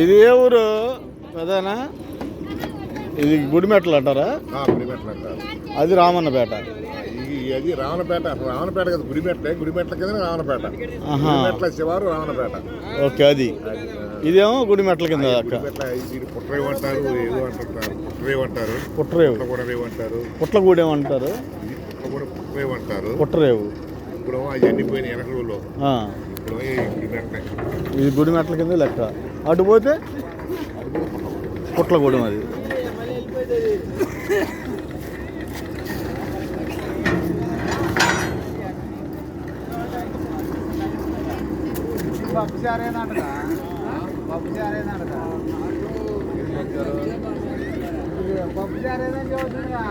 ఇది ఏ ఊరు కదానా? ఇది గుడిమెట్లు అంటారా? అది రామన్నపేట. అది రావణపేట. రావణపేట కదా గుడిమెట్లే. గుడిమెట్ల కింద రావణపేట. గుడిమెట్ల శివారు రావణపేట. ఓకే, అది ఇదేమో గుడిమెట్ల కింద. పుట్రేవు అంటారు, ఏదో అంటారు. పుట్రేవు అంటారు, పుట్రేవు అంటారు, పుట్లగూడెం అంటారు, పుట్రేవు అంటారు, పుట్రేవు. ఇప్పుడు అవన్నీ పోయిన వెనకలో. ఇప్పుడు ఇది గుడిమెట్ల కింద లెక్క. అటు పోతే పుట్లగూడెం. అది పప్పు చారేనంటదా? పప్పు చారేనంటదా? పప్పు చారేదని చెబుతుందా?